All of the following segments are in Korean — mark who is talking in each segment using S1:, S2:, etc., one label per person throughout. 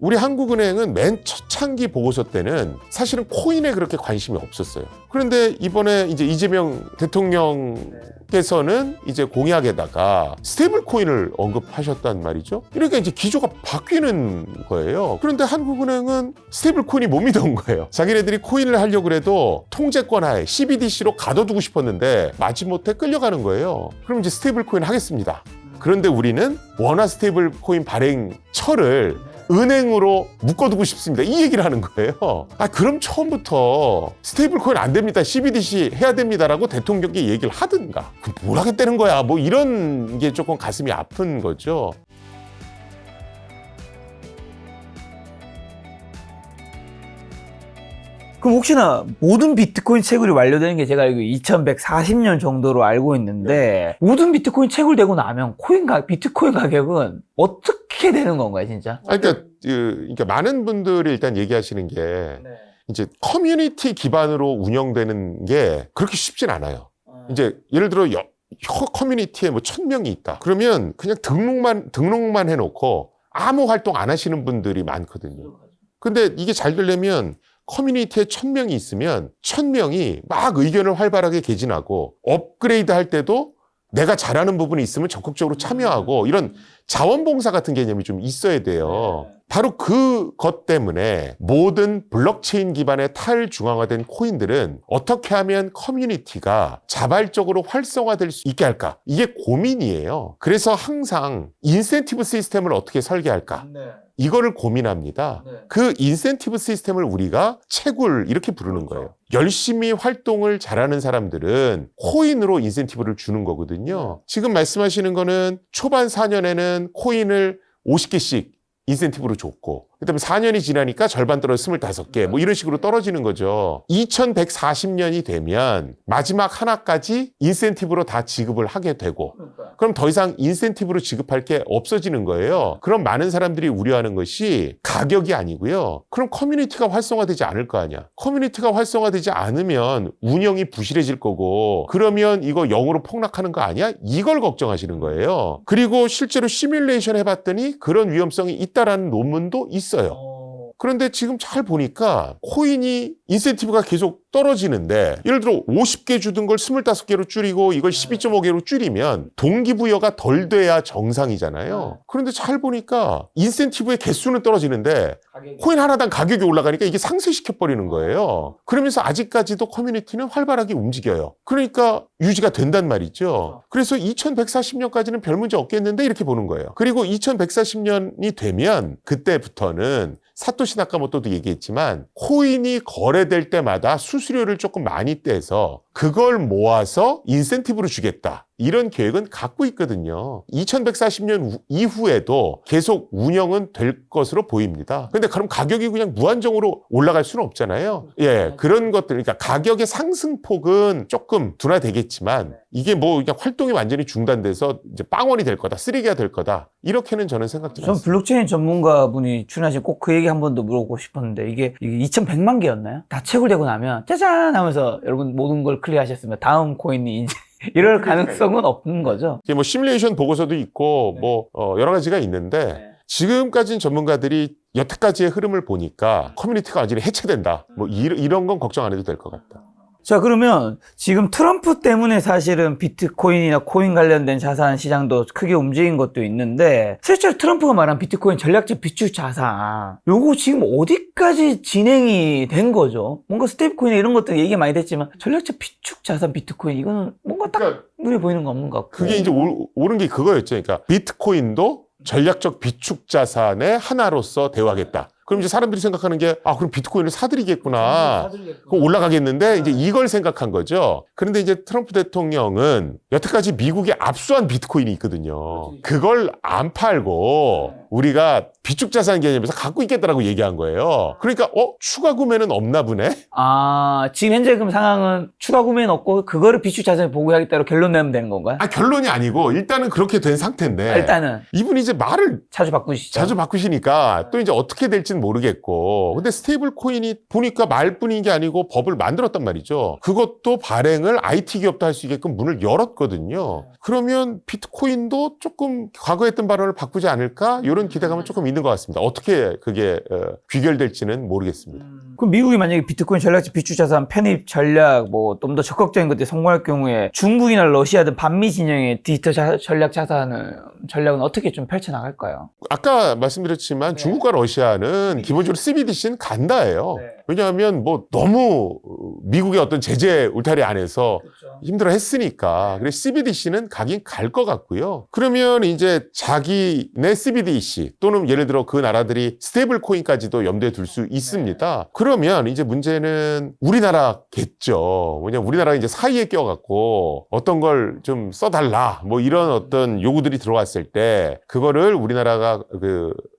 S1: 우리 한국은행은 맨 초창기 보고서 때는 사실은 코인에 그렇게 관심이 없었어요. 그런데 이번에 이제 이재명 대통령께서는 이제 공약에다가 스테이블 코인을 언급하셨단 말이죠. 이러니까 이제 기조가 바뀌는 거예요. 그런데 한국은행은 스테이블 코인이 못 믿어온 거예요. 자기네들이 코인을 하려고 해도 통제권 하에 CBDC로 가둬두고 싶었는데 마지못해 끌려가는 거예요. 그럼 이제 스테이블 코인 하겠습니다. 그런데 우리는 원화 스테이블 코인 발행처를 은행으로 묶어두고 싶습니다. 이 얘기를 하는 거예요. 그럼 처음부터 스테이블 코인 안 됩니다. CBDC 해야 됩니다라고 대통령께 얘기를 하든가. 뭘 하겠다는 거야. 뭐 이런 게 조금 가슴이 아픈 거죠.
S2: 그럼 혹시나 모든 비트코인 채굴이 완료되는 게 제가 알고 2140년 정도로 알고 있는데 모든 비트코인 채굴되고 나면 비트코인 가격은 어떻게 되는 건가요, 진짜?
S1: 그러니까 많은 분들이 일단 얘기하시는 게 이제 커뮤니티 기반으로 운영되는 게 그렇게 쉽진 않아요. 이제 예를 들어 커뮤니티에 뭐 1000명이 있다. 그러면 그냥 등록만 해놓고 아무 활동 안 하시는 분들이 많거든요. 근데 이게 잘 되려면 커뮤니티에 1000명이 있으면 1000명이 막 의견을 활발하게 개진하고 업그레이드 할 때도 내가 잘하는 부분이 있으면 적극적으로 참여하고 이런 자원봉사 같은 개념이 좀 있어야 돼요. 바로 그것 때문에 모든 블록체인 기반의 탈중앙화된 코인들은 어떻게 하면 커뮤니티가 자발적으로 활성화될 수 있게 할까? 이게 고민이에요. 그래서 항상 인센티브 시스템을 어떻게 설계할까? 이거를 고민합니다. 그 인센티브 시스템을 우리가 채굴 이렇게 부르는 거예요. 열심히 활동을 잘하는 사람들은 코인으로 인센티브를 주는 거거든요. 지금 말씀하시는 거는 초반 4년에는 코인을 50개씩 인센티브로 줬고 그다음에 4년이 지나니까 절반 떨어져 25개 뭐 이런 식으로 떨어지는 거죠. 2140년이 되면 마지막 하나까지 인센티브로 다 지급을 하게 되고 그럼 더 이상 인센티브로 지급할 게 없어지는 거예요. 그럼 많은 사람들이 우려하는 것이 가격이 아니고요. 그럼 커뮤니티가 활성화되지 않을 거 아니야. 커뮤니티가 활성화되지 않으면 운영이 부실해질 거고 그러면 이거 0으로 폭락하는 거 아니야? 이걸 걱정하시는 거예요. 그리고 실제로 시뮬레이션 해봤더니 그런 위험성이 있다라는 논문도 있어요. 그런데 지금 잘 보니까 코인이 인센티브가 계속 떨어지는데 예를 들어 50개 주던 걸 25개로 줄이고 이걸 12.5개로 줄이면 동기부여가 덜 돼야 정상이잖아요. 그런데 잘 보니까 인센티브의 개수는 떨어지는데 코인 하나당 가격이 올라가니까 이게 상쇄시켜버리는 거예요. 그러면서 아직까지도 커뮤니티는 활발하게 움직여요. 그러니까 유지가 된단 말이죠. 그래서 2140년까지는 별 문제 없겠는데 이렇게 보는 거예요. 그리고 2140년이 되면 그때부터는 사토시 나카모토도 얘기했지만 코인이 거래될 때마다 수수료를 조금 많이 떼서 그걸 모아서 인센티브로 주겠다. 이런 계획은 갖고 있거든요. 2140년 이후에도 계속 운영은 될 것으로 보입니다. 근데 그럼 가격이 그냥 무한정으로 올라갈 수는 없잖아요. 그런 것들, 그러니까 가격의 상승폭은 조금 둔화되겠지만 이게 뭐 그냥 활동이 완전히 중단돼서 이제 빵원이 될 거다, 쓰레기가 될 거다. 이렇게는 저는 생각도
S2: 전 블록체인 전문가분이 출연하신 꼭 그 얘기 한 번 더 물어보고 싶었는데 이게 2100만 개였나요? 다 채굴되고 나면 짜잔 하면서 여러분 모든 걸 클리어하셨으면 다음 코인이 이제 이럴 가능성은 없는 거죠.
S1: 이게 뭐 시뮬레이션 보고서도 있고 뭐 여러 가지가 있는데 지금까지는 전문가들이 여태까지의 흐름을 보니까 커뮤니티가 완전히 해체된다. 뭐 이런 건 걱정 안 해도 될 것 같다.
S2: 자, 그러면 지금 트럼프 때문에 사실은 비트코인이나 코인 관련된 자산 시장도 크게 움직인 것도 있는데 실제로 트럼프가 말한 비트코인 전략적 비축 자산 요거 지금 어디까지 진행이 된 거죠? 뭔가 스테이블코인 이런 것들 얘기 많이 됐지만 전략적 비축 자산 비트코인 이거는 뭔가 딱 눈에 보이는 거 없는 것 같고
S1: 그게 이제 옳은 게 그거였죠. 그러니까 비트코인도 전략적 비축 자산의 하나로서 대우하겠다. 그럼 이제 사람들이 생각하는 게 그럼 비트코인을 사들이겠구나. 그럼 올라가겠는데 이제 이걸 생각한 거죠. 그런데 이제 트럼프 대통령은 여태까지 미국이 압수한 비트코인이 있거든요. 그걸 안 팔고 우리가 비축자산 개념에서 갖고 있겠다라고 얘기한 거예요. 그러니까 추가 구매는 없나 보네.
S2: 지금 현재 그럼 상황은 추가 구매는 없고 그거를 비축자산에 보고하겠다로 결론 내면 되는 건가요?
S1: 결론이 아니고 일단은 그렇게 된 상태인데
S2: 일단은
S1: 이분이 이제 말을
S2: 자주 바꾸시죠.
S1: 자주 바꾸시니까 또 이제 어떻게 될지는 모르겠고 근데 스테이블 코인이 보니까 말뿐인 게 아니고 법을 만들었단 말이죠. 그것도 발행을 IT 기업도 할 수 있게끔 문을 열었거든요. 그러면 비트코인도 조금 과거에 했던 발언을 바꾸지 않을까? 이런 기대감은 조금 있는 것 같습니다. 어떻게 그게 귀결될지는 모르겠습니다.
S2: 그럼 미국이 만약에 비트코인 전략적 비축 자산 편입 전략 뭐 좀 더 적극적인 것들이 성공할 경우에 중국이나 러시아 등 반미 진영의 디지털 전략 전략은 어떻게 좀 펼쳐나갈까요?
S1: 아까 말씀드렸지만 중국과 러시아는 기본적으로 CBDC는 간다예요. 왜냐하면 뭐 너무 미국의 어떤 제재 울타리 안에서 힘들어 했으니까. 그래서 CBDC는 가긴 갈 것 같고요. 그러면 이제 자기네 CBDC 또는 예를 들어 그 나라들이 스테이블 코인까지도 염두에 둘 수 있습니다. 그러면 이제 문제는 우리나라겠죠. 왜냐면 우리나라가 이제 사이에 껴갖고 어떤 걸 좀 써달라 뭐 이런 어떤 요구들이 들어왔을 때 그거를 우리나라가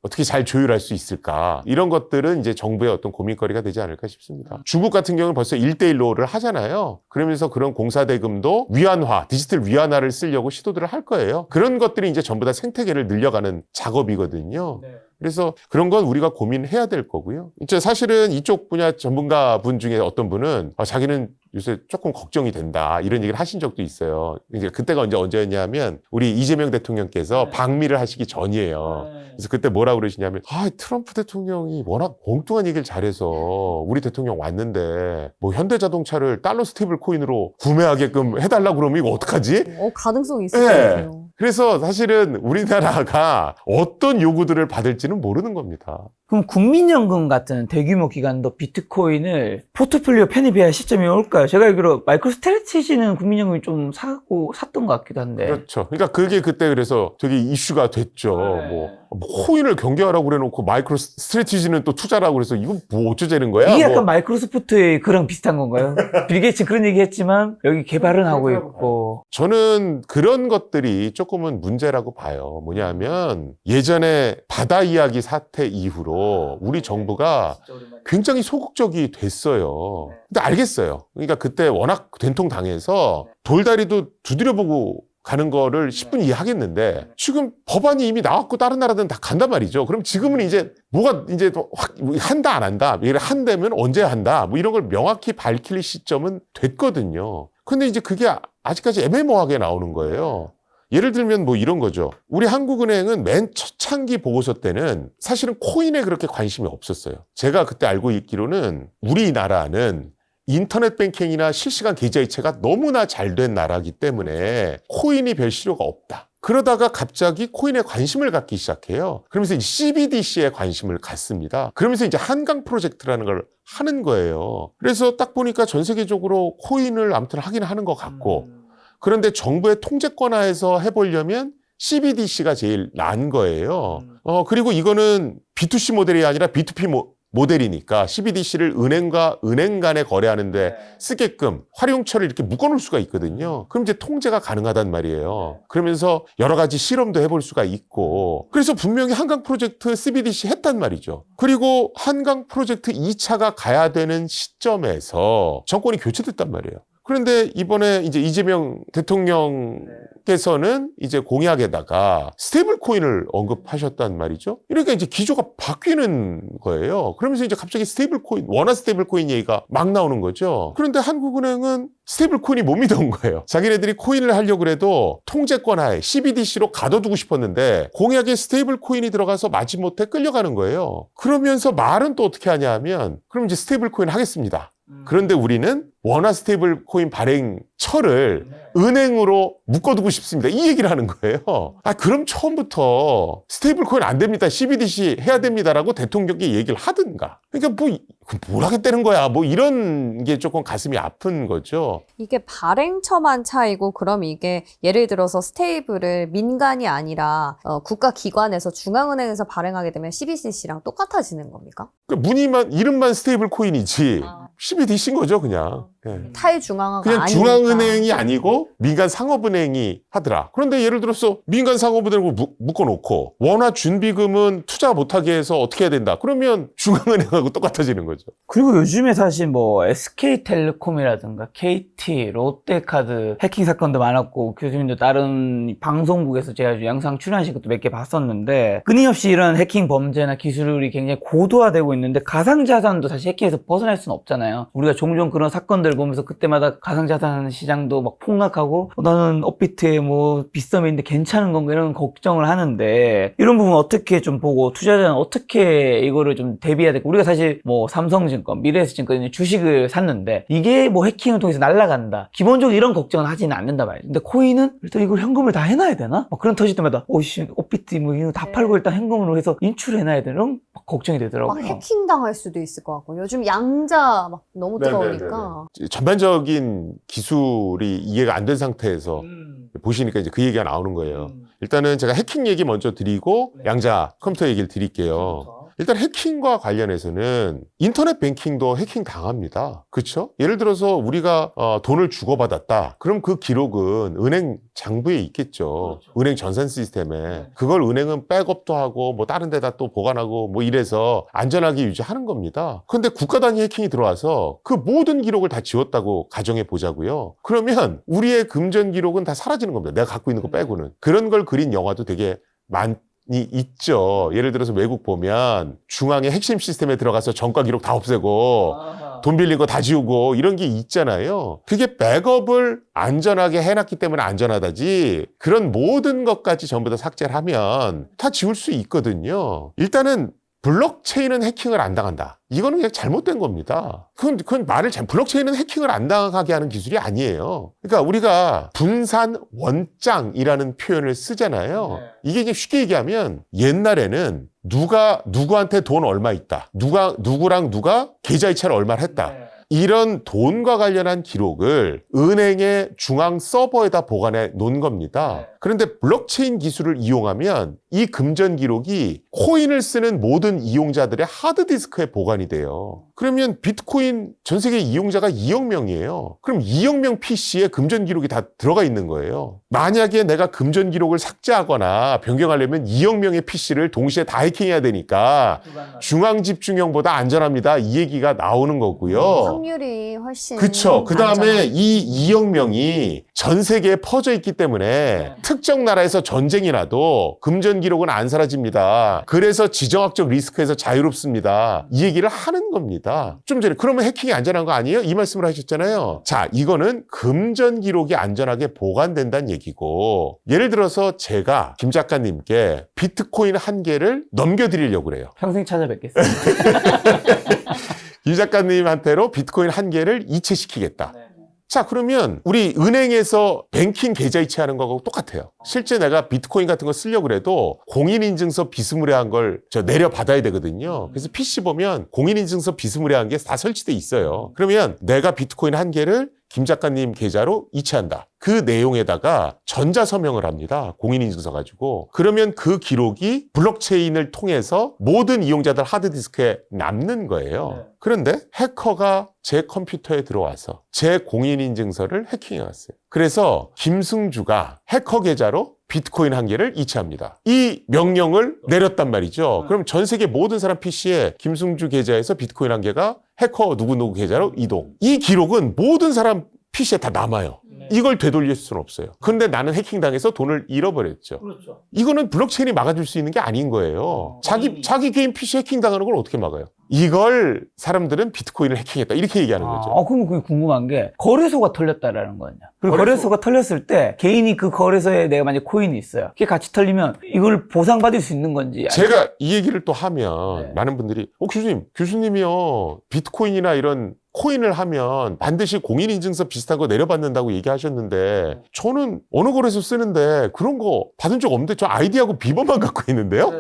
S1: 어떻게 잘 조율할 수 있을까 이런 것들은 이제 정부의 어떤 고민거리가 되지 않을까 싶습니다. 중국 같은 경우는 벌써 1대1로를 하잖아요. 그러면서 그런 공사대금도 위안화, 디지털 위안화를 쓰려고 시도들을 할 거예요. 그런 것들이 이제 전부 다 생태계를 늘려가는 작업이거든요. 그래서 그런 건 우리가 고민해야 될 거고요. 이제 사실은 이쪽 분야 전문가분 중에 어떤 분은 자기는 요새 조금 걱정이 된다 이런 얘기를 하신 적도 있어요. 이제 그때가 언제였냐면 우리 이재명 대통령께서 방미를 하시기 전이에요. 그래서 그때 뭐라 그러시냐면 트럼프 대통령이 워낙 엉뚱한 얘기를 잘해서 우리 대통령 왔는데 뭐 현대자동차를 달러 스테이블 코인으로 구매하게끔 해달라고 그러면 이거 어떡하지?
S3: 가능성이 있을 것 같아요.
S1: 그래서 사실은 우리나라가 어떤 요구들을 받을지는 모르는 겁니다.
S2: 그럼 국민연금 같은 대규모 기관도 비트코인을 포트폴리오 편입해야 할 시점이 올까요? 제가 알기로 마이크로스트래티지는 국민연금이 좀 샀던 것 같기도 한데.
S1: 그렇죠. 그러니까 그게 그때 그래서 되게 이슈가 됐죠. 뭐 코인을 경계하라고 그래놓고 마이크로스트래티지는 또 투자라고 그래서 이건 뭐 어쩌자는 거야?
S2: 이게 약간 마이크로소프트의 그랑 비슷한 건가요? 빌 게이츠 그런 얘기 했지만 여기 개발은 하고 있고.
S1: 저는 그런 것들이 조금은 문제라고 봐요. 뭐냐면 예전에 바다 이야기 사태 이후로 우리 정부가 굉장히 소극적이 됐어요. 근데 알겠어요. 그러니까 그때 워낙 된통 당해서 돌다리도 두드려보고 가는 거를 10분 이해하겠는데 지금 법안이 이미 나왔고 다른 나라들은 다 간단 말이죠. 그럼 지금은 이제 뭐가 이제 확 한다 안 한다. 한다면 언제 한다. 뭐 이런 걸 명확히 밝힐 시점은 됐거든요. 근데 이제 그게 아직까지 애매모호하게 나오는 거예요. 예를 들면 뭐 이런 거죠. 우리 한국은행은 맨 초창기 보고서 때는 사실은 코인에 그렇게 관심이 없었어요. 제가 그때 알고 있기로는 우리나라는 인터넷 뱅킹이나 실시간 계좌이체가 너무나 잘 된 나라이기 때문에 코인이 별 실효가 없다. 그러다가 갑자기 코인에 관심을 갖기 시작해요. 그러면서 이제 CBDC에 관심을 갖습니다. 그러면서 이제 한강 프로젝트라는 걸 하는 거예요. 그래서 딱 보니까 전 세계적으로 코인을 아무튼 하긴 하는 것 같고 그런데 정부의 통제권하에서 해보려면 CBDC가 제일 나은 거예요. 그리고 이거는 B2C 모델이 아니라 B2P 모델이니까 CBDC를 은행과 은행 간에 거래하는데 쓰게끔 활용처를 이렇게 묶어놓을 수가 있거든요. 그럼 이제 통제가 가능하단 말이에요. 그러면서 여러 가지 실험도 해볼 수가 있고 그래서 분명히 한강 프로젝트 CBDC 했단 말이죠. 그리고 한강 프로젝트 2차가 가야 되는 시점에서 정권이 교체됐단 말이에요. 그런데 이번에 이제 이재명 대통령께서는 이제 공약에다가 스테이블 코인을 언급하셨단 말이죠. 이러니까 이제 기조가 바뀌는 거예요. 그러면서 이제 갑자기 스테이블 코인, 원화 스테이블 코인 얘기가 막 나오는 거죠. 그런데 한국은행은 스테이블 코인이 못 믿어온 거예요. 자기네들이 코인을 하려고 그래도 통제권 하에 CBDC로 가둬두고 싶었는데 공약에 스테이블 코인이 들어가서 마지못해 끌려가는 거예요. 그러면서 말은 또 어떻게 하냐 하면 그럼 이제 스테이블 코인 하겠습니다. 그런데 우리는 원화 스테이블 코인 발행처를 은행으로 묶어두고 싶습니다. 이 얘기를 하는 거예요. 그럼 처음부터 스테이블 코인 안 됩니다. CBDC 해야 됩니다라고 대통령이 얘기를 하든가. 그러니까 뭘 하겠다는 거야. 뭐 이런 게 조금 가슴이 아픈 거죠.
S3: 이게 발행처만 차이고 그럼 이게 예를 들어서 스테이블을 민간이 아니라 국가기관에서 중앙은행에서 발행하게 되면 CBDC랑 똑같아지는 겁니까?
S1: 그러니까 이름만 스테이블 코인이지 CBDC인 거죠, 그냥. 예.
S3: 탈중앙화가
S1: 그냥
S3: 아니니까.
S1: 중앙은행이 아니고 민간 상업은행이 하더라. 그런데 예를 들어서 민간 상업은행을 묶어놓고 원화 준비금은 투자 못하게 해서 어떻게 해야 된다. 그러면 중앙은행하고 똑같아지는 거죠.
S2: 그리고 요즘에 사실 뭐 SK텔레콤이라든가 KT, 롯데카드 해킹 사건도 많았고 교수님도 다른 방송국에서 제가 영상 출연하신 것도 몇 개 봤었는데 끊임없이 이런 해킹 범죄나 기술이 굉장히 고도화되고 있는데 가상자산도 사실 해킹에서 벗어날 수는 없잖아요. 우리가 종종 그런 사건들 보면서 그때마다 가상자산 시장도 막 폭락하고 나는 업비트에 뭐 빗썸인데 괜찮은 건가 이런 걱정을 하는데 이런 부분 어떻게 좀 보고 투자자는 어떻게 이거를 좀 대비해야 될까? 우리가 사실 뭐 삼성증권, 미래에셋증권 주식을 샀는데 이게 뭐 해킹을 통해서 날아간다. 기본적으로 이런 걱정은 하지는 않는다 말이에요. 근데 코인은 일단 이걸 현금을 다 해놔야 되나? 막 그런 터질 때마다 오씨 업비트 뭐 이거 다 팔고 일단 현금으로 해서 인출해놔야 되나? 이런 막 걱정이 되더라고요.
S3: 막 해킹 당할 수도 있을 것 같고 요즘 양자 막 너무 뜨거우니까.
S1: 전반적인 기술이 이해가 안 된 상태에서 보시니까 이제 그 얘기가 나오는 거예요. 일단은 제가 해킹 얘기 먼저 드리고 양자 컴퓨터 얘기를 드릴게요. 일단 해킹과 관련해서는 인터넷 뱅킹도 해킹 당합니다. 그렇죠? 예를 들어서 우리가 돈을 주고받았다. 그럼 그 기록은 은행 장부에 있겠죠.
S2: 그렇죠.
S1: 은행 전산 시스템에. 그걸 은행은 백업도 하고 뭐 다른 데다 또 보관하고 뭐 이래서 안전하게 유지하는 겁니다. 그런데 국가 단위 해킹이 들어와서 그 모든 기록을 다 지웠다고 가정해 보자고요. 그러면 우리의 금전 기록은 다 사라지는 겁니다. 내가 갖고 있는 거 빼고는. 그런 걸 그린 영화도 되게 많이 있죠. 예를 들어서 외국 보면 중앙의 핵심 시스템에 들어가서 전과 기록 다 없애고 돈 빌린 거 다 지우고 이런 게 있잖아요. 그게 백업을 안전하게 해놨기 때문에 안전하다지 그런 모든 것까지 전부 다 삭제를 하면 다 지울 수 있거든요. 일단은 블록체인은 해킹을 안 당한다. 이거는 그냥 잘못된 겁니다. 그건 블록체인은 해킹을 안 당하게 하는 기술이 아니에요. 그러니까 우리가 분산 원장이라는 표현을 쓰잖아요. 이게 이제 쉽게 얘기하면 옛날에는 누구한테 돈 얼마 있다. 누구랑 누가 계좌이체를 얼마를 했다. 이런 돈과 관련한 기록을 은행의 중앙 서버에다 보관해 놓은 겁니다. 그런데 블록체인 기술을 이용하면 이 금전 기록이 코인을 쓰는 모든 이용자들의 하드디스크에 보관이 돼요. 그러면 비트코인 전 세계 이용자가 2억 명이에요. 그럼 2억 명 PC에 금전 기록이 다 들어가 있는 거예요. 만약에 내가 금전 기록을 삭제하거나 변경하려면 2억 명의 PC를 동시에 다 해킹해야 되니까 중앙 집중형보다 안전합니다. 이 얘기가 나오는 거고요.
S3: 확률이 훨씬
S1: 그렇죠. 그 다음에
S3: 안전하죠.
S1: 이 2억 명이 전 세계에 퍼져 있기 때문에 특정 나라에서 전쟁이 나도 금전 기록은 안 사라집니다. 그래서 지정학적 리스크에서 자유롭습니다. 이 얘기를 하는 겁니다. 좀 전에 그러면 해킹이 안전한 거 아니에요? 이 말씀을 하셨잖아요. 자, 이거는 금전 기록이 안전하게 보관된다는 얘기고 예를 들어서 제가 김 작가님께 비트코인 1개를 넘겨드리려고 그래요.
S2: 평생 찾아뵙겠습니다.
S1: 김 작가님한테로 비트코인 1개를 이체시키겠다. 자, 그러면 우리 은행에서 뱅킹 계좌이체하는 거하고 똑같아요. 실제 내가 비트코인 같은 거 쓰려고 그래도 공인인증서 비스무리한 걸 내려받아야 되거든요. 그래서 PC 보면 공인인증서 비스무리한 게 다 설치돼 있어요. 그러면 내가 비트코인 1개를 김 작가님 계좌로 이체한다. 그 내용에다가 전자서명을 합니다. 공인인증서 가지고. 그러면 그 기록이 블록체인을 통해서 모든 이용자들 하드디스크에 남는 거예요. 그런데 해커가 제 컴퓨터에 들어와서 제 공인인증서를 해킹해왔어요. 그래서 김승주가 해커 계좌로 비트코인 1개를 이체합니다. 이 명령을 내렸단 말이죠. 그럼 전 세계 모든 사람 PC에 김승주 계좌에서 비트코인 1개가 해커 누구누구 계좌로 이동. 이 기록은 모든 사람 PC에 다 남아요. 이걸 되돌릴 수는 없어요. 근데 나는 해킹당해서 돈을 잃어버렸죠.
S2: 그렇죠.
S1: 이거는 블록체인이 막아줄 수 있는 게 아닌 거예요. 자기 개인 PC 해킹당하는 걸 어떻게 막아요? 이걸 사람들은 비트코인을 해킹했다. 이렇게 얘기하는 거죠.
S2: 그럼 그게 궁금한 게 거래소가 털렸다라는 거냐. 그리고 거래소가 털렸을 때 개인이 그 거래소에 내가 만약 코인이 있어요. 그게 같이 털리면 이걸 보상받을 수 있는 건지.
S1: 제가 이 얘기를 또 하면 많은 분들이 교수님이요. 비트코인이나 이런 코인을 하면 반드시 공인인증서 비슷한 거 내려받는다고 얘기하셨는데 저는 어느 거래소 쓰는데 그런 거 받은 적 없는데 저 아이디하고 비번만 갖고 있는데요.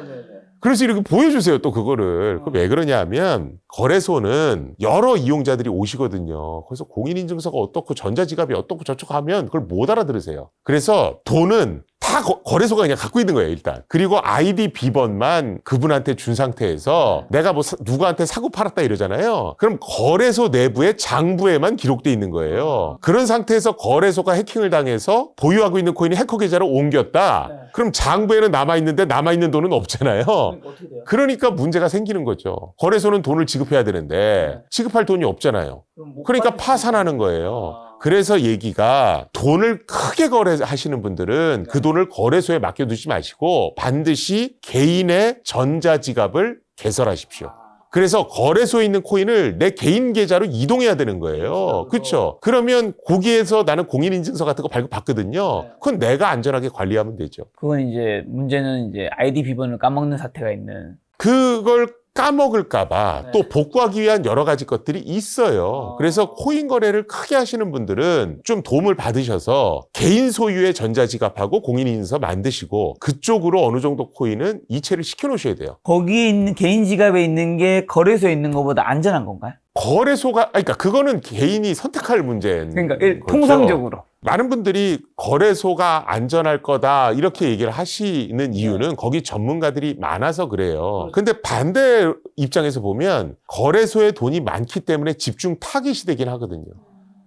S1: 그래서 이렇게 보여주세요, 또 그거를. 그럼 왜 그러냐 하면, 거래소는 여러 이용자들이 오시거든요. 그래서 공인인증서가 어떻고, 전자지갑이 어떻고 저쩌고 하면 그걸 못 알아들으세요. 그래서 돈은 다 거래소가 그냥 갖고 있는 거예요, 일단. 그리고 아이디 비번만 그분한테 준 상태에서 내가 뭐 누구한테 사고 팔았다 이러잖아요. 그럼 거래소 내부의 장부에만 기록돼 있는 거예요. 그런 상태에서 거래소가 해킹을 당해서 보유하고 있는 코인이 해커 계좌로 옮겼다. 그럼 장부에는 남아있는데 남아있는 돈은 없잖아요.
S2: 어떻게 돼요?
S1: 그러니까 문제가 생기는 거죠. 거래소는 돈을 지급해야 되는데 지급할 돈이 없잖아요. 그러니까 파산하는 거예요. 그래서 얘기가 돈을 크게 거래하시는 분들은 그 돈을 거래소에 맡겨두지 마시고 반드시 개인의 전자지갑을 개설하십시오. 그래서 거래소에 있는 코인을 내 개인 계좌로 이동해야 되는 거예요. 그렇죠? 그러면 거기에서 나는 공인인증서 같은 거 발급받거든요. 그건 내가 안전하게 관리하면 되죠.
S2: 그건 이제 문제는 이제 아이디 비번을 까먹는 사태가 있는.
S1: 그걸 까먹을까봐 또 복구하기 위한 여러 가지 것들이 있어요. 그래서 코인 거래를 크게 하시는 분들은 좀 도움을 받으셔서 개인 소유의 전자지갑하고 공인인증서 만드시고 그쪽으로 어느 정도 코인은 이체를 시켜놓으셔야 돼요.
S2: 거기에 있는 개인 지갑에 있는 게 거래소에 있는 것보다 안전한 건가요?
S1: 거래소가, 그러니까 그거는 개인이 선택할 문제인
S2: 그러니까
S1: 거죠.
S2: 통상적으로.
S1: 많은 분들이 거래소가 안전할 거다 이렇게 얘기를 하시는 이유는 거기 전문가들이 많아서 그래요. 근데 반대 입장에서 보면 거래소에 돈이 많기 때문에 집중 타깃이 되긴 하거든요.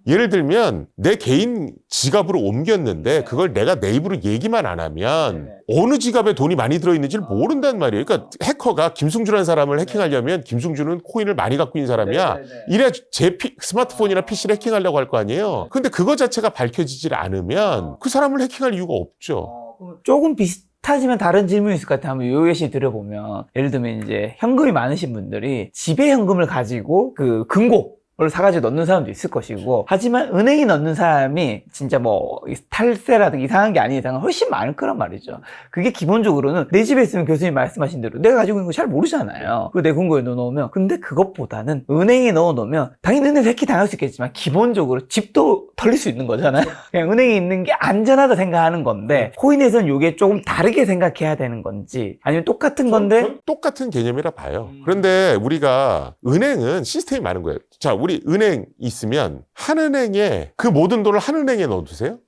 S1: 예를 들면 내 개인 지갑으로 옮겼는데 그걸 내가 내 입으로 얘기만 안 하면 어느 지갑에 돈이 많이 들어있는지를 모른단 말이에요. 그러니까 해커가 김승주라는 사람을 해킹하려면 김승주는 코인을 많이 갖고 있는 사람이야. 이래야 제 스마트폰이나 PC를 해킹하려고 할 거 아니에요. 근데 그거 자체가 밝혀지질 않으면 그 사람을 해킹할 이유가 없죠.
S2: 조금 비슷하지만 다른 질문이 있을 것 같아요. 한번 요 예시 들어보면 예를 들면 이제 현금이 많으신 분들이 집에 현금을 가지고 그 금고 를 사가지고 넣는 사람도 있을 것이고 하지만 은행에 넣는 사람이 진짜 뭐 탈세라든가 이상한 게 아닌 이상은 훨씬 많을 거란 말이죠. 그게 기본적으로는 내 집에 있으면 교수님 말씀하신 대로 내가 가지고 있는 거 잘 모르잖아요. 그거 내 금고에 넣어놓으면 근데 그것보다는 은행에 넣어놓으면 당연히 은행에서 해킹 당할 수 있겠지만 기본적으로 집도 털릴 수 있는 거잖아요. 그냥 은행에 있는 게 안전하다 생각하는 건데 코인에서는 이게 조금 다르게 생각해야 되는 건지 아니면 똑같은 건데
S1: 똑같은 개념이라 봐요. 그런데 우리가 은행은 시스템이 많은 거예요. 자, 우리 은행 있으면 한 은행에 그 모든 돈을 한 은행에 넣어두세요?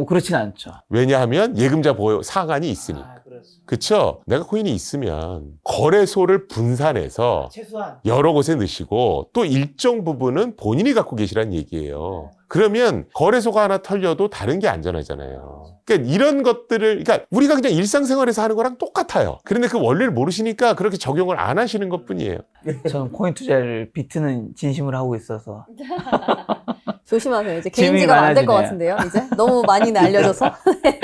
S2: 그렇진 않죠.
S1: 왜냐하면 예금자 보호 사관이 있으니. 그쵸? 내가 코인이 있으면 거래소를 분산해서
S2: 최소한
S1: 여러 곳에 넣으시고 또 일정 부분은 본인이 갖고 계시란 얘기예요. 그러면 거래소가 하나 털려도 다른 게 안전하잖아요. 그러니까 이런 것들을, 그러니까 우리가 그냥 일상생활에서 하는 거랑 똑같아요. 그런데 그 원리를 모르시니까 그렇게 적용을 안 하시는 것 뿐이에요.
S2: 저는 코인 투자를 비트는 진심으로 하고 있어서
S3: 조심하세요. 이제 개인
S2: 질문이
S3: 지갑 안 될 것
S2: 많아지네요.
S3: 같은데요. 이제 너무 많이 알려져서.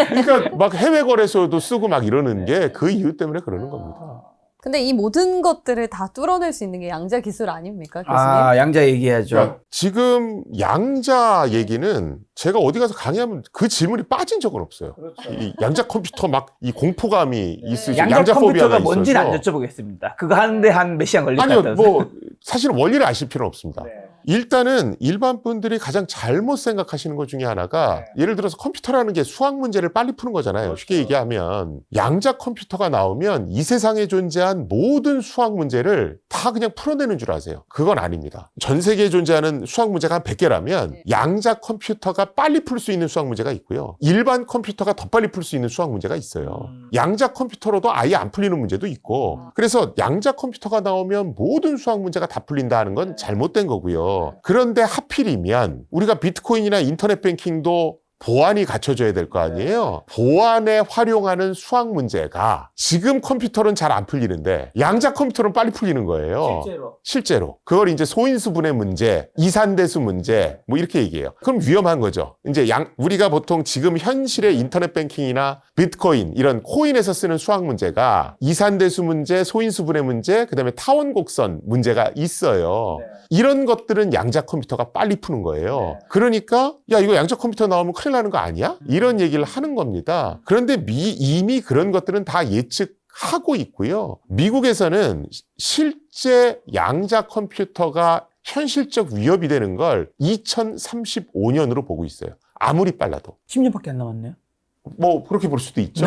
S1: 그러니까 막 해외 거래소도 쓰고 막 이러는 게 그 이유 때문에 그러는 겁니다.
S3: 근데 이 모든 것들을 다 뚫어낼 수 있는 게 양자 기술 아닙니까, 교수님?
S2: 양자 얘기해야죠.
S1: 그러니까 지금 양자 얘기는 제가 어디 가서 강의하면 그 질문이 빠진 적은 없어요. 이 양자 컴퓨터 막 이 공포감이 있으시죠.
S2: 양자 컴퓨터가
S1: 포비아가
S2: 뭔지는 안
S1: 있어서.
S2: 여쭤보겠습니다. 그거 하는데 한 몇 시간 걸릴 것
S1: 아니요,
S2: 같아서.
S1: 뭐 사실은 원리를 아실 필요는 없습니다. 일단은 일반 분들이 가장 잘못 생각하시는 것 중에 하나가 예를 들어서 컴퓨터라는 게 수학 문제를 빨리 푸는 거잖아요. 쉽게 얘기하면 양자 컴퓨터가 나오면 이 세상에 존재한 모든 수학 문제를 다 그냥 풀어내는 줄 아세요. 그건 아닙니다. 전 세계에 존재하는 수학 문제가 한 100개라면 양자 컴퓨터가 빨리 풀 수 있는 수학 문제가 있고요. 일반 컴퓨터가 더 빨리 풀 수 있는 수학 문제가 있어요. 양자 컴퓨터로도 아예 안 풀리는 문제도 있고 그래서 양자 컴퓨터가 나오면 모든 수학 문제가 다 풀린다 하는 건 잘못된 거고요. 그런데 하필이면 우리가 비트코인이나 인터넷 뱅킹도 보안이 갖춰져야 될 거 아니에요. 보안에 활용하는 수학 문제가 지금 컴퓨터는 잘 안 풀리는데 양자 컴퓨터는 빨리 풀리는 거예요. 실제로. 그걸 이제 소인수분해 문제, 이산대수 문제 뭐 이렇게 얘기해요. 그럼 위험한 거죠. 이제 우리가 보통 지금 현실의 인터넷 뱅킹이나 비트코인 이런 코인에서 쓰는 수학 문제가 이산대수 문제, 소인수분해 문제, 그다음에 타원곡선 문제가 있어요. 이런 것들은 양자 컴퓨터가 빨리 푸는 거예요. 그러니까 야 이거 양자 컴퓨터 나오면 큰일 나는 거 아니야? 이런 얘기를 하는 겁니다. 그런데 이미 그런 것들은 다 예측하고 있고요. 미국에서는 실제 양자 컴퓨터가 현실적 위협이 되는 걸 2035년으로 보고 있어요. 아무리 빨라도.
S2: 10년밖에 안 남았네요.
S1: 뭐 그렇게 볼 수도 있죠.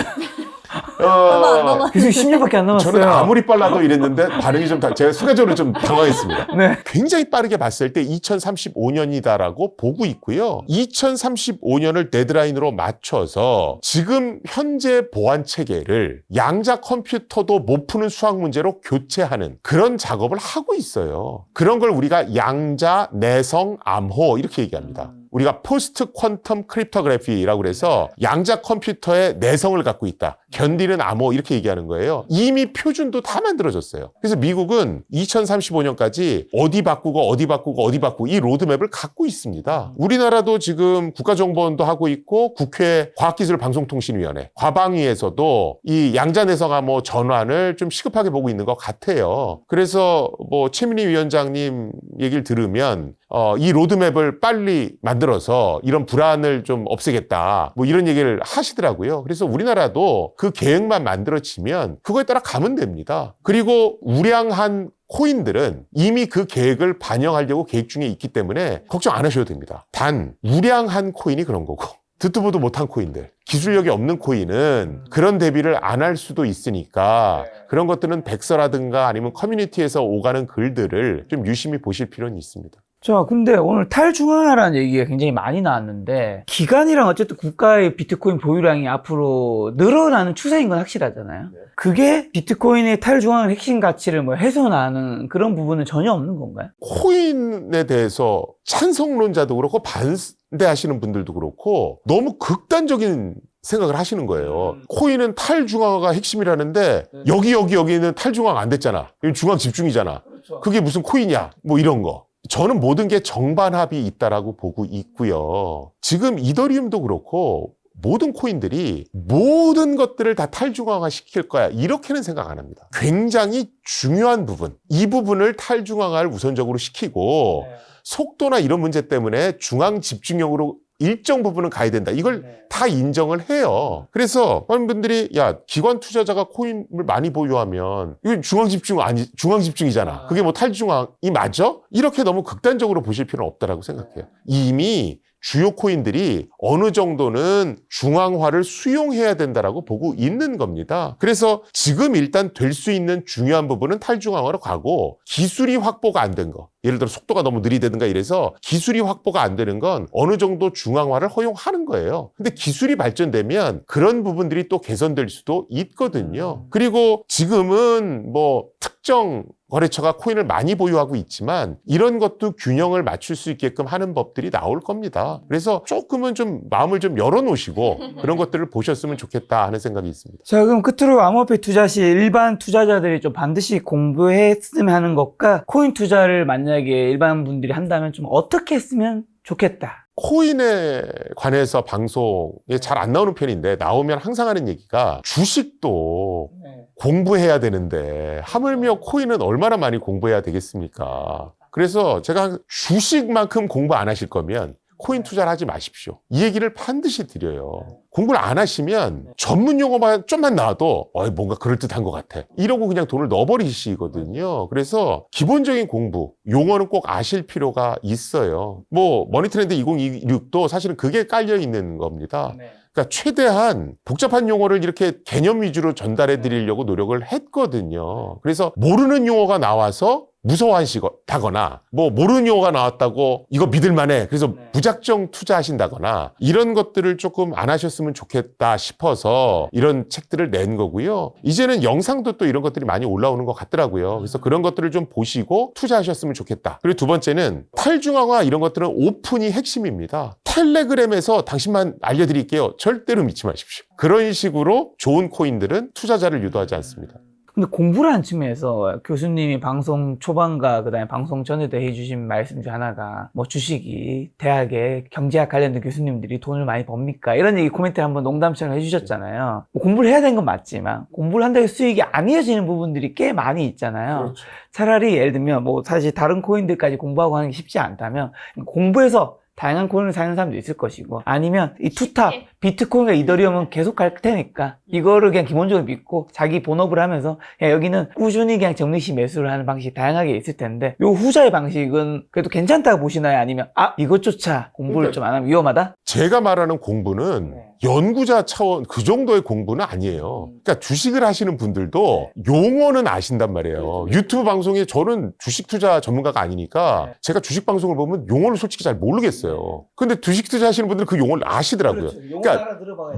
S3: 얼마 안 남았.
S2: 교수님 10년밖에 안 남았어요.
S1: 저는 아무리 빨라도 이랬는데 반응이 제가 순간적으로 좀 당황했습니다.
S2: 네.
S1: 굉장히 빠르게 봤을 때 2035년이다라고 보고 있고요. 2035년을 데드라인으로 맞춰서 지금 현재 보안 체계를 양자 컴퓨터도 못 푸는 수학 문제로 교체하는 그런 작업을 하고 있어요. 그런 걸 우리가 양자 내성 암호 이렇게 얘기합니다. 우리가 포스트 퀀텀 크립토그래피라고 그래서 양자 컴퓨터의 내성을 갖고 있다. 견디는 암호 이렇게 얘기하는 거예요. 이미 표준도 다 만들어졌어요. 그래서 미국은 2035년까지 어디 바꾸고 이 로드맵을 갖고 있습니다. 우리나라도 지금 국가정보원도 하고 있고 국회 과학기술방송통신위원회 과방위에서도 이 양자 내성 암호 전환을 좀 시급하게 보고 있는 것 같아요. 그래서 뭐 최민희 위원장님 얘기를 들으면 이 로드맵을 빨리 만들어서 이런 불안을 좀 없애겠다. 뭐 이런 얘기를 하시더라고요. 그래서 우리나라도 그 계획만 만들어지면 그거에 따라 가면 됩니다. 그리고 우량한 코인들은 이미 그 계획을 반영하려고 계획 중에 있기 때문에 걱정 안 하셔도 됩니다. 단 우량한 코인이 그런 거고 듣도 보도 못한 코인들, 기술력이 없는 코인은 그런 대비를 안 할 수도 있으니까 그런 것들은 백서라든가 아니면 커뮤니티에서 오가는 글들을 좀 유심히 보실 필요는 있습니다.
S2: 자, 근데 오늘 탈중앙화라는 얘기가 굉장히 많이 나왔는데 기간이랑 어쨌든 국가의 비트코인 보유량이 앞으로 늘어나는 추세인 건 확실하잖아요. 그게 비트코인의 탈중앙의 핵심 가치를 뭐 훼손하는 그런 부분은 전혀 없는 건가요?
S1: 코인에 대해서 찬성론자도 그렇고 반대하시는 분들도 그렇고 너무 극단적인 생각을 하시는 거예요. 코인은 탈중앙화가 핵심이라는데 여기는 탈중앙 안 됐잖아. 여기 중앙 집중이잖아. 그게 무슨 코인이야? 뭐 이런 거. 저는 모든 게 정반합이 있다라고 보고 있고요. 지금 이더리움도 그렇고 모든 코인들이 모든 것들을 다 탈중앙화 시킬 거야. 이렇게는 생각 안 합니다. 굉장히 중요한 부분, 이 부분을 탈중앙화를 우선적으로 시키고 속도나 이런 문제 때문에 중앙 집중형으로 일정 부분은 가야 된다. 이걸 다 인정을 해요. 그래서 많은 분들이 야, 기관 투자자가 코인을 많이 보유하면 이건 중앙 집중이잖아. 그게 뭐 탈중앙이 맞아? 이렇게 너무 극단적으로 보실 필요는 없다라고 생각해요. 이미 주요 코인들이 어느 정도는 중앙화를 수용해야 된다라고 보고 있는 겁니다. 그래서 지금 일단 될 수 있는 중요한 부분은 탈중앙화로 가고 기술이 확보가 안 된 거. 예를 들어 속도가 너무 느리다든가 이래서 기술이 확보가 안 되는 건 어느 정도 중앙화를 허용하는 거예요. 근데 기술이 발전되면 그런 부분들이 또 개선될 수도 있거든요. 그리고 지금은 뭐 특정 거래처가 코인을 많이 보유하고 있지만 이런 것도 균형을 맞출 수 있게끔 하는 법들이 나올 겁니다. 그래서 조금은 좀 마음을 좀 열어놓으시고 그런 것들을 보셨으면 좋겠다 하는 생각이 있습니다.
S2: 자, 그럼 끝으로 암호화폐 투자 시 일반 투자자들이 좀 반드시 공부했으면 하는 것과 코인 투자를 만약에 일반 분들이 한다면 좀 어떻게 했으면 좋겠다.
S1: 코인에 관해서 방송에 잘 안 나오는 편인데 나오면 항상 하는 얘기가 주식도 공부해야 되는데 하물며 코인은 얼마나 많이 공부해야 되겠습니까? 그래서 제가 주식만큼 공부 안 하실 거면 코인 투자를 하지 마십시오. 이 얘기를 반드시 드려요. 공부를 안 하시면 전문 용어만 좀만 나와도 뭔가 그럴듯한 것 같아. 이러고 그냥 돈을 넣어버리시거든요. 그래서 기본적인 공부, 용어는 꼭 아실 필요가 있어요. 뭐 머니트렌드 2026도 사실은 그게 깔려 있는 겁니다. 그러니까 최대한 복잡한 용어를 이렇게 개념 위주로 전달해 드리려고 노력을 했거든요. 그래서 모르는 용어가 나와서 무서워하시다거나 뭐 모르는 용어가 나왔다고 이거 믿을만해 그래서 무작정 투자하신다거나 이런 것들을 조금 안 하셨으면 좋겠다 싶어서 이런 책들을 낸 거고요. 이제는 영상도 또 이런 것들이 많이 올라오는 것 같더라고요. 그래서 그런 것들을 좀 보시고 투자하셨으면 좋겠다. 그리고 두 번째는 탈중앙화 이런 것들은 오픈이 핵심입니다. 텔레그램에서 당신만 알려드릴게요. 절대로 믿지 마십시오. 그런 식으로 좋은 코인들은 투자자를 유도하지 않습니다.
S2: 근데 공부를 한 측면에서 교수님이 방송 초반과 그다음에 방송 전에도 해주신 말씀 중 하나가 뭐 주식이 대학에 경제학 관련된 교수님들이 돈을 많이 법니까? 이런 얘기 코멘트를 한번 농담처럼 해주셨잖아요. 뭐 공부를 해야 되는 건 맞지만 공부를 한다고 수익이 안 이어지는 부분들이 꽤 많이 있잖아요.
S1: 그렇죠.
S2: 차라리 예를 들면 뭐 사실 다른 코인들까지 공부하고 하는 게 쉽지 않다면 공부해서 다양한 코인을 사는 사람도 있을 것이고 아니면 이 투탑, 비트코인과 이더리움은 계속 갈 테니까 이거를 그냥 기본적으로 믿고 자기 본업을 하면서 그냥 여기는 꾸준히 그냥 정리시 매수를 하는 방식이 다양하게 있을 텐데 요 후자의 방식은 그래도 괜찮다고 보시나요? 아니면 이것조차 공부를 좀 안 하면 위험하다?
S1: 제가 말하는 공부는 연구자 차원 그 정도의 공부는 아니에요. 그러니까 주식을 하시는 분들도 용어는 아신단 말이에요. 유튜브 방송에 저는 주식 투자 전문가가 아니니까 제가 주식 방송을 보면 용어를 솔직히 잘 모르겠어요. 근데 주식 투자 하시는 분들은 그 용어를 아시더라고요. 그러니까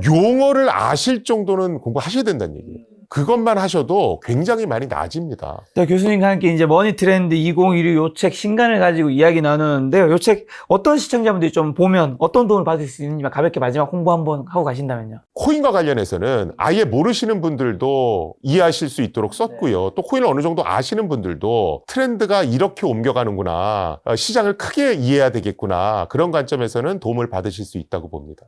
S1: 용어를 아실 정도는 공부하셔야 된다는 얘기예요. 그것만 하셔도 굉장히 많이 나아집니다.
S2: 자, 교수님과 함께 이제 머니 트렌드 2016 요 책 신간을 가지고 이야기 나누는데요. 요 책 어떤 시청자분들이 좀 보면 어떤 도움을 받을 수 있는지 가볍게 마지막 홍보 한번 하고 가신다면요.
S1: 코인과 관련해서는 아예 모르시는 분들도 이해하실 수 있도록 썼고요. 또 코인을 어느 정도 아시는 분들도 트렌드가 이렇게 옮겨가는구나. 시장을 크게 이해해야 되겠구나. 그런 관점에서는 도움을 받으실 수 있다고 봅니다.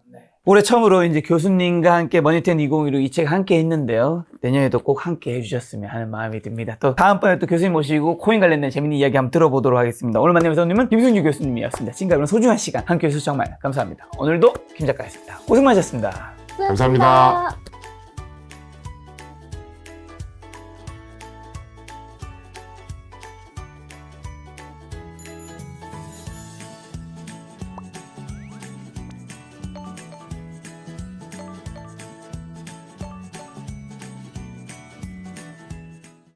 S2: 올해 처음으로 이제 교수님과 함께 머니텐 2016 이 책 함께 했는데요. 내년에도 꼭 함께 해주셨으면 하는 마음이 듭니다. 또 다음번에 또 교수님 모시고 코인 관련된 재밌는 이야기 한번 들어보도록 하겠습니다. 오늘 만난 배우님은 김승규 교수님이었습니다. 지금까지 소중한 시간 함께 해주셔서 정말 감사합니다. 오늘도 김 작가였습니다. 고생 많으셨습니다.
S1: 감사합니다.